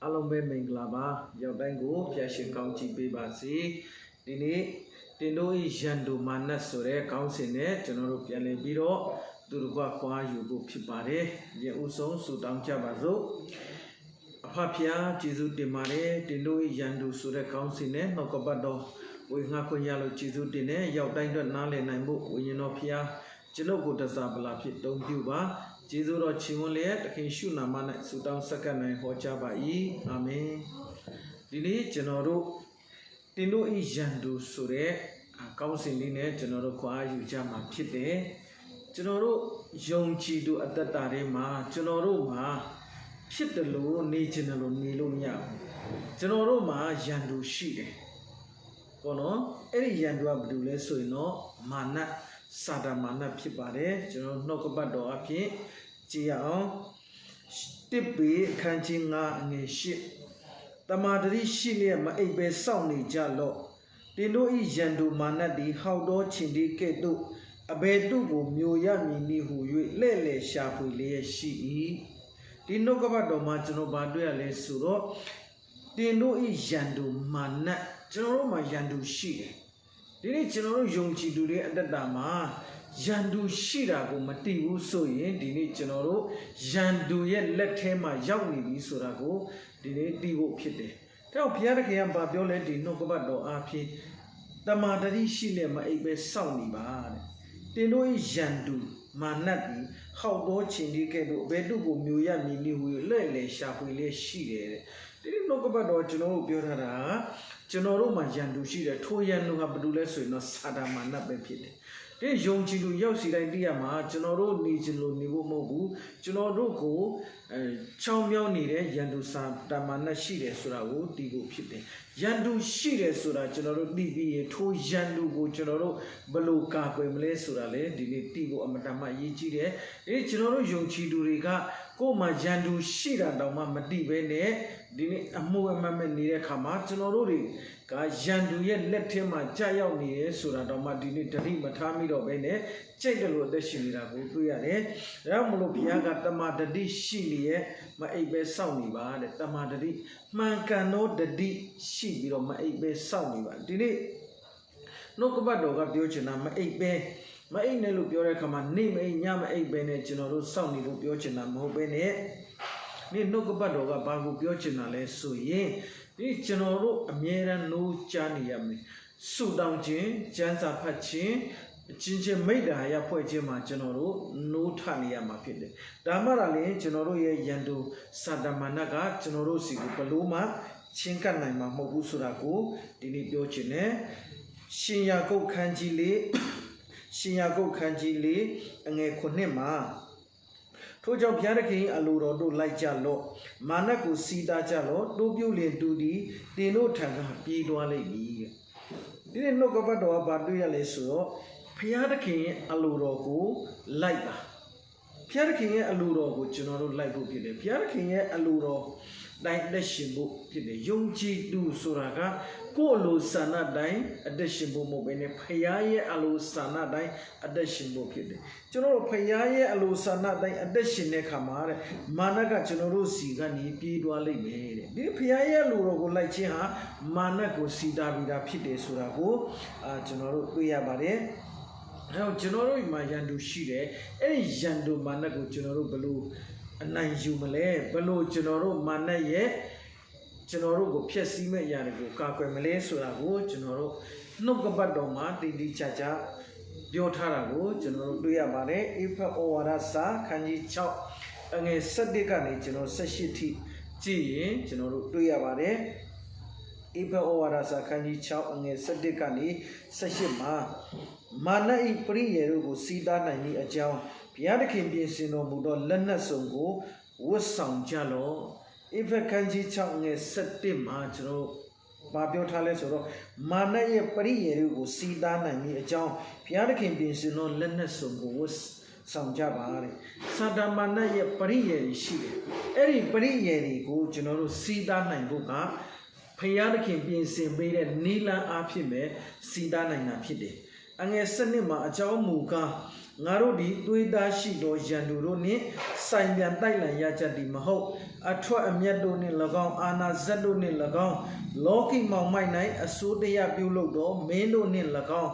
Alombe Menglaba, Yodango, Piashin County Bibasi, Dini, Dino Jandu Manasore, Councilne, General Piane Biro, Durgua Kwa Yubu Pipare, Yeuson, Sudan Chabazo, Papia, Jizu de Mare, Dino Jandu Sure Councilne, Nokobado, Wingako Yalo Jizu Dine, Yodan Nale Nambu, Winopia, Jenogo da Zabala Pit, don't you ba? Jizuro Chimole, the Kinshu Namana, Sudan Second and Hochaba E. Amen. Dini Genoro Dino I Jandu Sure, a councilline, Genoro Qua Yujama Pite, Genoro Yonchi do at the Tarema, Genoro Ma, Pit the Lu, National Nilunia, Genoro Ma Jandu Shide. Kono, Eri Yandu Abdule Suino, Mana. Sada mana pipare, General Nokobado api, Jiao, Tipi, Kanjinga, and ship. The Madri Shilia ma ebe soundly jalo. Dino I Jandu Manadi, how do Chindi Kedu, a bedu, Muya Mini who you lele sharply lay she. Dino Gobado Martino Badua le Suro, Dino I Jandu Mana, General Majandu Shi. Dini General Yongchi Dure at the Dama, Jandu Shirago Matibu Soye, Dini General, Jandu yet let him a young Surago, Dini Divo Pite. Tell Pierre Babiola di Nogobado Api, the Madari Shile ma ebe soundly bad. Dino is Jandu, Manati, how do Chindicado, Bedugo Muya Mini will lele sharply she. Didn't know about General Biora. General Majandu Shida, Toyan no Abdulus, no Sadamana Bepit. Then Yonchilu Yosi idea ma, General Nijilo Nivo Mobu, General Go, Chow Miao Nide, Yandu Sam, Damana Shide Surawo, Digo Pite. Yandu Shide Sura, General Divi, To Yandu Go, General Baluka, Wemle Surale, Dini Tigo Amatama Yijide, General Yonchiduriga, Go Majandu Shida, Dama Madibene. Dini amu emame nire kama General ka Jandu ye let him a Jayao ni Sura Dama Dini Tari Matami do Bene, Chegalo de Shilira Guyane, Ramulo Piaga Tamadadi Shilie, ma ebe Sauniba, the Tamadadi, Mancano the D Shibiro, ma ebe Sauniba. Dini no Cobado got Yochina, ma ebe, ma inelu Piore Kama, name a Yama a Bene, General Sauni Yochina, Mobene. Ni no Cobado got Babu Yochina, so ye. Ni General Amira no Janiami. Sudan Jin, Jansa Pachi, Ginger Maida Yapoejima General, no Taniama Pide. Damarali, General Yandu, Sadamanaga, General Sigupaluma, Chinkanama Mobusurago, Dini Yochine, Shinyako Kanjili, Shinyako Kanjili, and a Konema. Tojo Piaraki Aluro do like Jalo, Manaku Sida Jalo, do Bulin Dudi, they no tanga, Piduale. Didn't know about Baduya Leso, Piaraki Aluro, Laiba. Piaraki Aluro, General Laibu Pide, Piaraki Aluro, like the Shimbu Pide, Yongji do Suraga, Kolo Sana Dine, a Deshimbo Mobene, Payaye Alu Sana Dine, a Deshimbo Pide. General Payaye Alu Sana Dine, a Deshine Kamare, Managa General Sigani, Piduale made. The Payaye Luro like Chiha, Manago Sidavida Pide Surago, General Uyabare. Now General Mayandu Shide, any Yandu Manago General Balu, a nine Jumale, Balu General Manaye. General go Piasime Yanago, Kakwemele, Surago, General Nogabadoma, Didi Chacha, Biotarago, General Duyabare, Ipa Owarasa, Kanji Chow, and a Sadikani, General Sashiti, G, General Duyabare, Ipa Owarasa, Kanji Chow, and a Sadikani, Sashima, Mana I Priyeru, Sida Nani, a Jow, Pianakin Pinsino Budo, Lena Songo, was Sound Jalo. If a kanji chang is set him, Angelo, Babio Talesoro, Mana ye Priyeru, Sida Nani, a Jow, Pianakin Pinsino, Lena Songo, was Sound Jabari, Sadamana ye Priyeri, she, Eri Priyeri, go, General Sida Nanguka, Pianakin Pinsin, made Nila Apime, Sida Nanapide, and a cinema, a Jow Muka. ငါတို့ဒီသွေးသားရှိသောရန်သူတို့နှင့်ဆိုင်ပြန်တိုက်လန်ရကြသည်မဟုတ်အထွတ်အမြတ်တို့နှင့်၎င်းအာနာဇတ်တို့နှင့်၎င်းလောကီမောင်မိုက်၌အစိုးတရားပြုလုပ်သောမင်းတို့နှင့်၎င်း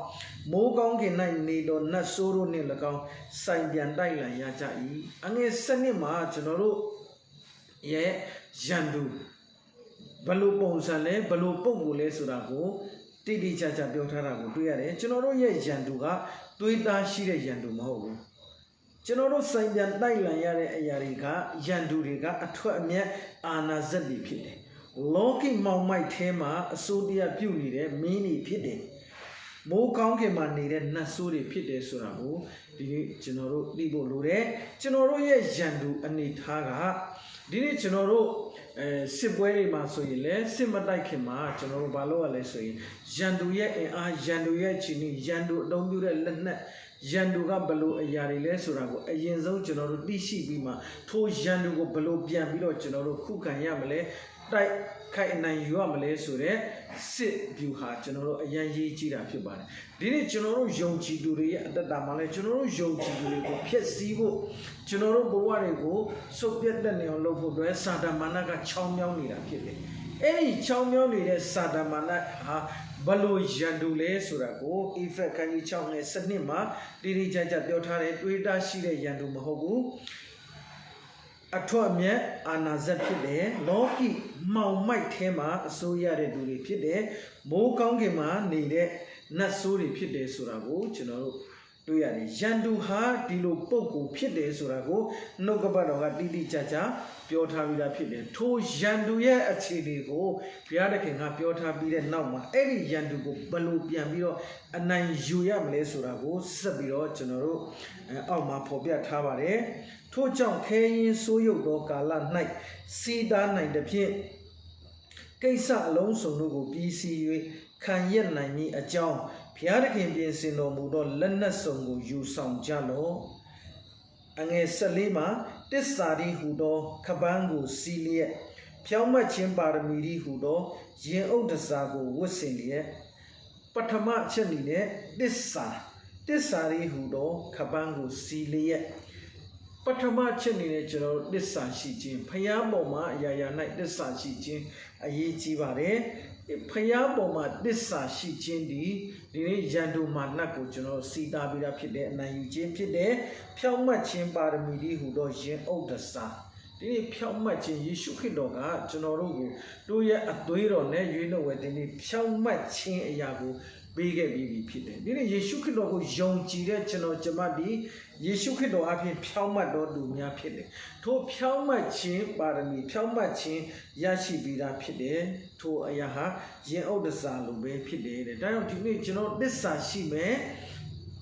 မိုးကောင်းကင်၌နေသောနတ်ဆိုးတို့နှင့်၎င်းဆိုင်ပြန်တိုက်လန်ရကြ၏အငယ်စနစ်မှာကျွန်တော်တို့ရဲ့ရန်သူဘလို့ပုံစံလဲဘလို့ပုံကိုလဲဆိုတာကိုတိတိကျကျပြောထားတာကိုတွေ့ရတယ်ကျွန်တော်တို့ရဲ့ရန်သူကသွေးသားရှိတဲ့ရန်သူမဟုတ်ဘူးကျွန်တော်တို့ဆိုင်ပြန်တိုက်လန်ရတဲ့အရာတွေကရန်သူတွေကအထွတ်အမြတ်အာနာဇတ်တွေဖြစ်တယ်လောကီမောင်မိုက်ထဲမှာအစိုးတရားပြုနေတဲ့မင်းတွေဖြစ်တယ်မိုးကောင်းကင်မှာနေတဲ့နတ်ဆိုးတွေဖြစ်တယ်ဆိုတာကိုဒီနေ့ကျွန်တော်တို့သိဖို့လိုတယ်ကျွန်တော်တို့ရဲ့ရန်သူအနေထားကဒီနေ့ကျွန်တော်တို့စစ်ပွဲတွေမှာဆိုရင်လည်းစစ်မတိုက်ခင်မှာကျွန်တော်တို့ဘာလုပ်ရလဲဆိုရင်ရန်သူရဲ့အင်အားရန်သူရဲ့ချီနီရန်သူအသုံးပြုတဲ့လက်နက်ရန်သူကဘလို့အရာတွေလဲဆိုတာကိုအရင်ဆုံးကျွန်တော်တို့သိရှိပြီးမှထိုရန်သူကိုဘလို့ပြန်ပြီးတော့ကျွန်တော်တို့ခုခံရမလဲတိုက်ခိုက်အနိုင်ယူရမလဲဆိုတဲ့စစ်ဗျူဟာကျွန်တော်တို့အရင်ရေးကြည့်တာဖြစ်ပါတယ်ဒီနေ့ကျွန်တော်တို့ယုံကြည်သူတွေရဲ့အတ္တတာမှာလဲကျွန်တော်တို့ယုံကြည်သူတွေကိုဖျက်ဆီးဖို့ကျွန်တော်တို့ဘဝတွေကိုစုပ်ပြတ်တဲ့နေအောင်လုပ်ဖို့အတွက်စာတမဏေကချောင်းမြောင်းနေတာဖြစ်တယ်အဲ့ဒီချောင်းမြောင်းနေတဲ့စာတမဏေဟာဘလို့ရန်သူလဲဆိုတာကိုEffect ခန်းကြီး6နဲ့7မှာတိတိကျကျပြောထားတယ်တွေးတာရှိတဲ့ရန်သူမဟုတ်ဘူးအထွတ်အမြတ်အာနာဇတ်ဖြစ်တယ်လောကီမောင်မိုက်ထဲမှာအစိုးရတဲ့သူတွေဖြစ်တယ်မိုးကောင်းကင်မှာနေတဲ့နတ်ဆိုးတွေဖြစ်တယ်ဆိုတာကိုကျွန်တော်တို့တွေ့ရတယ်ရန်သူဟာဒီလိုပုံကိုဖြစ်တယ်ဆိုတာကိုနှုတ်ကပတ်တော်ကတိတိကျကျပြောထားပြီးသားဖြစ်တယ်ထိုရန်သူရဲ့အခြေအနေကိုဘုရားသခင်ကပြောထားပြီးတဲ့နောက်မှာအဲ့ဒီရန်သူကိုဘယ်လိုပြန်ပြီးတော့အနိုင်ယူရမလဲဆိုတာကိုဆက်ပြီးတော့ကျွန်တော်တို့အောက်မှာဖော်ပြထားပါတယ်ထို့ကြောင့်ခဲရင်ဆိုးရုပ်သောကာလ၌စီးသားနိုင်တဲ့ဖြင့်ကိစ္စအလုံးစုံတို့ကိုပြီးစီး၍ခံရနိုင်မည်အကြောင်းဘုရားသခင်ပြင်ဆင်တော်မူသောလက်နက်စုံကိုယူဆောင်ကြလော့အငယ်14မှာတစ္ဆာတိဟူသောခပန်းကိုစီးလျက်ဖြောင်းမတ်ခြင်းပါရမီဟူသောရင်အုပ်တစားကိုဝတ်ဆင်လျက်ပထမချက်အနေနဲ့တစ္ဆာတိဟူသောခပန်းကိုစီးလျက်ပထမချက်အနေနဲ့ကျွန်တော်တို့တစ္ဆာရှိခြင်းဖျားပေါ်မှာအရာရာ၌တစ္ဆာရှိခြင်းအရေးကြီးပါတယ်ဖျားပေါ်မှာတစ္ဆာရှိခြင်းဒီနေ့ရန်သူမာနတ်ကိုကျွန်တော်စီးသားပြီးတာဖြစ်တဲ့အနိုင်ယူခြင်းဖြစ်တဲ့ဖြောင်းမတ်ခြင်းပါရမီဟူသောရင်အုပ်တစားဒီနေ့ဖြောင်းမတ်ခြင်းယေရှုခရစ်တော်ကကျွန်တော်တို့ကိုတို့ရဲ့အသွေးတော်နဲ့ရွေးနှုတ်ဝဲဒီနေ့ဖြောင်းမတ်ခြင်းအရာကိုပေးခဲ့ပြီးဖြစ်တယ်ဒီနေ့ယေရှုခရစ်တော်ကိုယုံကြည်တဲ့ကျွန်တော်ကျမဒီယေရှုခရစ်တော်အပြင်ဖြောင်းမတ်တော်သူများဖြစ်တယ်ထိုဖြောင်းမတ်ခြင်းပါရမီဖြောင်းမတ်ခြင်းရရှိပြီးသားဖြစ်တယ်ထိုအရာဟာရင်အုပ်တစားလိုပဲဖြစ်တယ်တဲ့ဒါကြောင့်ဒီနေ့ကျွန်တော်သစ္စာရှိမယ်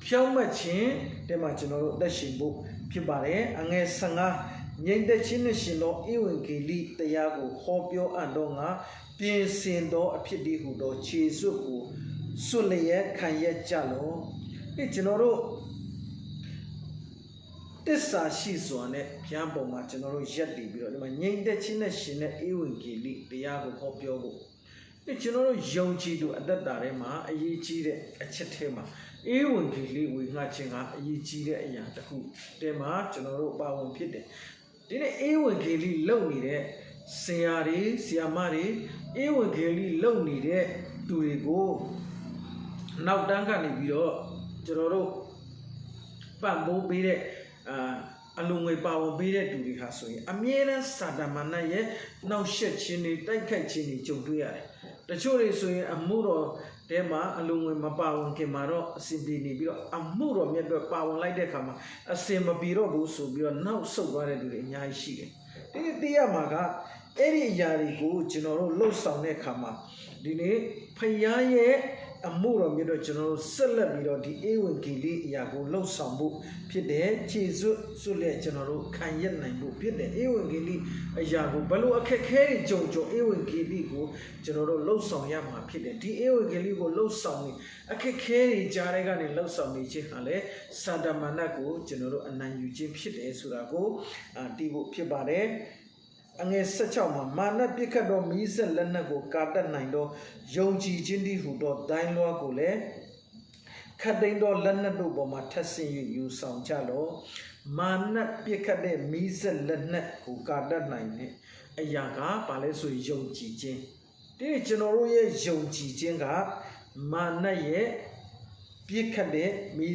ဖြောင်းမတ်ခြင်းတဲ့မှာကျွန်တော်တို့အသက်ရှင်ဖို့ဖြစ်ပါတယ်အငယ်15ငြိမ်သက်ခြင်းနဲ့ရှင်သောဧဝံဂေလိတရားကိုဟောပြောအပ်တော့ငါပြင်ဆင်သောအဖြစ်ဒီဟုသောခြေစွပ်ကိုစွလျက်ခံရကြလောဒီကျွန်တော်တို့တစ္ဆာရှိစွာနဲ့ဘုရားပေါ်မှာကျွန်တော်တို့ရက်တည်ပြီးတော့ဒီမှာငြိမ်သက်ခြင်းနဲ့ရှင်တဲ့ဧဝံဂေလိတရားကိုဟောပြောဖို့ဒီကျွန်တော်တို့ယုံကြည်သူအသက်တာထဲမှာအရေးကြီးတဲ့အချက်ထဲမှာဧဝံဂေလိဝေငှခြင်းကအရေးကြီးတဲ့အရာတစ်ခုတဲမှာကျွန်တော်တို့ပါဝင်ဖြစ်တယ်ဒီနေ့ဧဝံဂေလိလုပ်နေတဲ့ဆရာတွေဆရာမတွေဧဝံဂေလိလုပ်နေတဲ့သူတွေကိုနောက်တန်းကနေပြီးတော့ကျွန်တော်တို့ပံ့ပိုးပေးတဲ့အလုံးငွေပါဝင်ပေးတဲ့သူတွေဟာဆိုရင်အမြဲတမ်းစာတမဏေရဲ့နှောက်ယှက်ခြင်းတွေတိုက်ခိုက်ခြင်းတွေကြုံတွေ့ရတယ်တချို့တွေဆိုရင်အမှုတော်တဲမှာအလုံးငွေမပါဝင်ခင်မှာတော့အစဉ်ပြေနေပြီးတော့အမှုတော်မြတ်တော့ပါဝင်လိုက်တဲ့အခါမှာအစဉ်မပြေတော့ဘူးဆိုပြီးတော့နောက်ဆုတ်သွားတဲ့သူတွေအများကြီးရှိတယ်ဒီနေ့သိရမှာကအဲ့ဒီအရာတွေကိုကျွန်တော်တို့လှုပ်ဆောင်တဲ့အခါမှာဒီနေ့ဖယားရဲ့အမှုတော်မြတ်တော့ကျွန်တော်တို့ဆက်လက်ပြီးတော့ဒီဧဝံဂေလိအရာကိုလှုပ်ဆောင်ဖို့ဖြစ်တယ်ခြေစွပ်လက်ကျွန်တော်တို့ခံရနိုင်ဖို့ဖြစ်တယ်ဧဝံဂေလိအရာကိုဘလို့အခက်ခဲတွေကြုံဧဝံဂေလိကိုကျွန်တော်တို့လှုပ်ဆောင်ရမှာဖြစ်တယ်ဒီဧဝံဂေလိကိုလှုပ်ဆောင်နေအခက်ခဲတွေကြားထဲကနေလှုပ်ဆောင်နေခြင်းဟာလေစာတမဏေကိုကျွန်တော်တို့အနိုင်ယူခြင်းဖြစ်တယ်ဆိုတာကိုသိဖို့ဖြစ်ပါတယ်အငယ်16မှာမာနပြစ်ခတ်သောမီးစက်လက်နက်ကိုကာတတ်နိုင်သောယုံကြည်ခြင်းတည်းဟူသောဒိုင်းလွှားကိုလည်း ခတ်သိမ်းသောလက်နက်တို့ပေါ်မှာထပ်ဆင့်၍ယူဆောင်ကြလောမာနပြစ်ခတ်တဲ့မီးစက်လက်နက်ကိုကာတတ်နိုင်တဲ့အရာကဘာလဲဆိုယုံကြည်ခြင်းဒီကျွန်တော်တို့ရဲ့ယုံကြည်ခြင်းကမာနရဲ့ပြစ်ခတ်တဲ့မီး